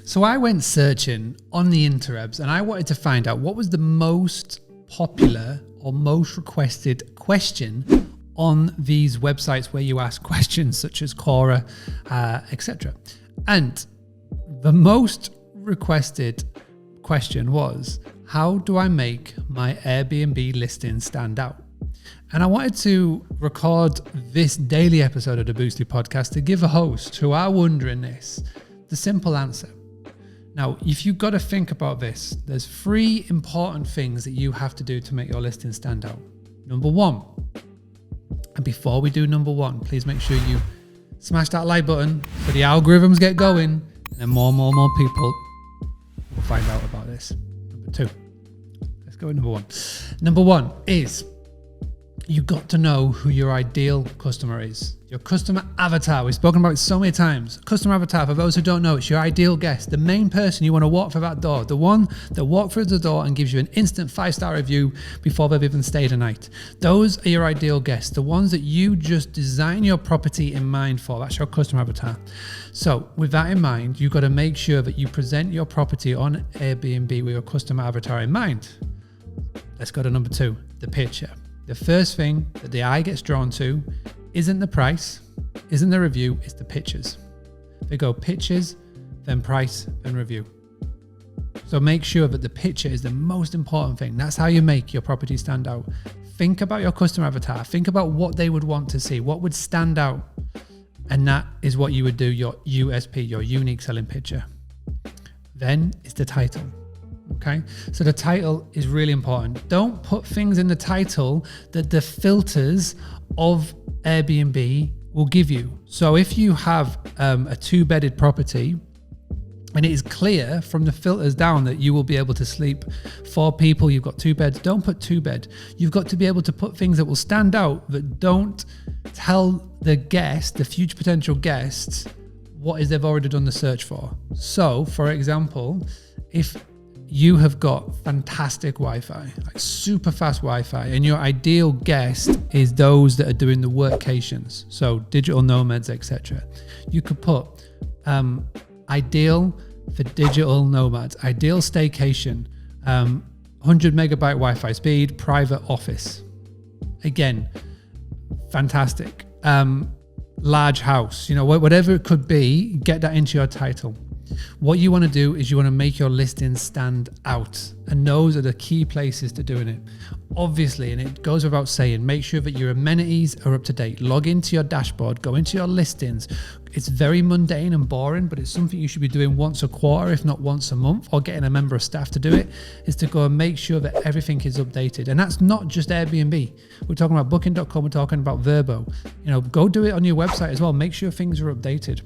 So I went searching on the interwebs and I wanted to find out what was the most popular or most requested question on these websites where you ask questions such as Quora, etc. And the most requested question was, how do I make my Airbnb listing stand out? And I wanted to record this daily episode of the Boostly podcast to give a host who are wondering this the simple answer. Now, if you've got to think about this, there's 3 important things that you have to do to make your listing stand out. Number 1, and before we do number 1, please make sure you smash that like button so the algorithms get going and more people will find out about this. Number 2, let's go with number 1. Number 1 is you've got to know who your ideal customer is. Your customer avatar. We've spoken about it so many times. Customer avatar, for those who don't know, it's your ideal guest, the main person you want to walk through that door, the one that walks through the door and gives you an instant 5-star review before they've even stayed a night. Those are your ideal guests, the ones that you just design your property in mind for. That's your customer avatar. So with that in mind, you've got to make sure that you present your property on Airbnb with your customer avatar in mind. Let's go to number 2, the picture. The first thing that the eye gets drawn to isn't the price, isn't the review, it's the pictures. They go pictures, then price, then review. So make sure that the picture is the most important thing. That's how you make your property stand out. Think about your customer avatar. Think about what they would want to see, what would stand out. And that is what you would do, your USP, your unique selling picture. Then it's the title. Okay, so the title is really important. Don't put things in the title that the filters of Airbnb will give you. So if you have a 2-bedded property and it is clear from the filters down that you will be able to sleep 4 people, you've got 2 beds, don't put 2-bed. You've got to be able to put things that will stand out, that don't tell the guest, the future potential guests, what is they've already done the search for. So for example, if you have got fantastic Wi-Fi, like super fast Wi-Fi, and your ideal guest is those that are doing the workations, so digital nomads, etc. You could put ideal for digital nomads, ideal staycation, 100 megabyte Wi-Fi speed, private office. Again, fantastic. Large house, whatever it could be, get that into your title. What you want to do is you want to make your listing stand out. And those are the key places to doing it. Obviously, and it goes without saying, make sure that your amenities are up to date. Log into your dashboard, go into your listings. It's very mundane and boring, but it's something you should be doing once a quarter, if not once a month, or getting a member of staff to do it, is to go and make sure that everything is updated. And that's not just Airbnb. We're talking about booking.com, we're talking about Verbo. Go do it on your website as well. Make sure things are updated.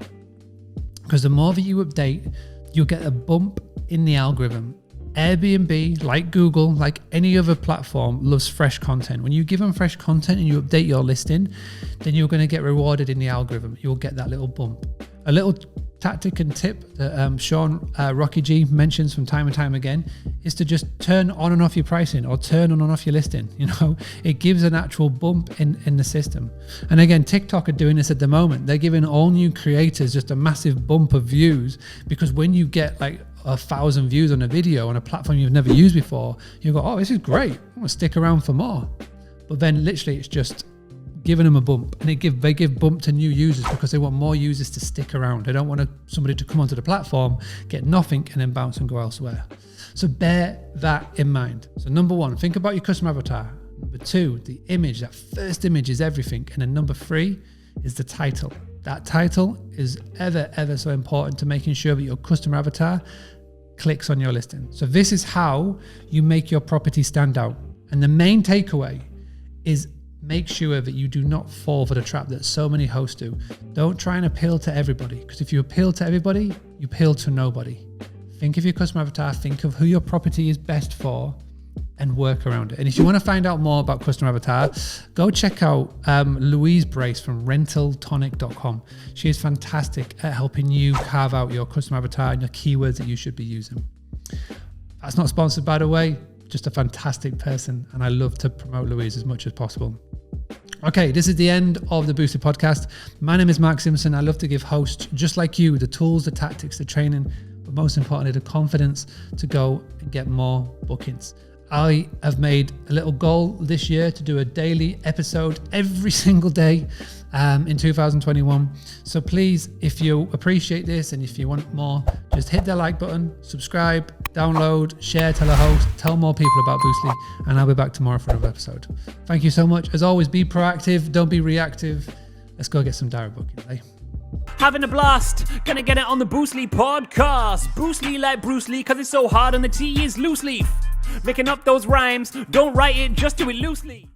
Because the more that you update, you'll get a bump in the algorithm. Airbnb, like Google, like any other platform, loves fresh content. When you give them fresh content and you update your listing, then you're going to get rewarded in the algorithm. You'll get that little bump. A little tactic and tip that Sean Rocky G mentions from time and time again is to just turn on and off your pricing or turn on and off your listing. It gives an actual bump in the system. And again, TikTok are doing this at the moment. They're giving all new creators just a massive bump of views, because when you get like 1,000 views on a video on a platform you've never used before, you go, oh, this is great, I want to stick around for more. But then literally it's just giving them a bump, and they give bump to new users because they want more users to stick around. They don't want somebody to come onto the platform, get nothing, and then bounce and go elsewhere. So bear that in mind. So number 1, think about your customer avatar. Number 2, the image. That first image is everything. And then number 3 is the title. That title is ever so important to making sure that your customer avatar clicks on your listing. So this is how you make your property stand out. And the main takeaway is make sure that you do not fall for the trap that so many hosts do. Don't try and appeal to everybody, because if you appeal to everybody, you appeal to nobody. Think of your customer avatar, think of who your property is best for, and work around it. And if you want to find out more about customer avatar, go check out Louise Brace from rentaltonic.com. She is fantastic at helping you carve out your customer avatar and your keywords that you should be using. That's not sponsored, by the way, just a fantastic person. And I love to promote Louise as much as possible. Okay, this is the end of the Boostly podcast. My name is Mark Simpson. I love to give hosts just like you the tools, the tactics, the training, but most importantly, the confidence to go and get more bookings. I have made a little goal this year to do a daily episode every single day in 2021. So please, if you appreciate this and if you want more, just hit the like button, subscribe, download, share, tell a host, tell more people about Boostly, and I'll be back tomorrow for another episode. Thank you so much. As always, be proactive, don't be reactive. Let's go get some direct bookings, eh? Having a blast, gonna get it on the Boostly podcast. Boostly like Bruce Lee, cause it's so hard and the T is loose leaf. Making up those rhymes, don't write it, just do it loosely.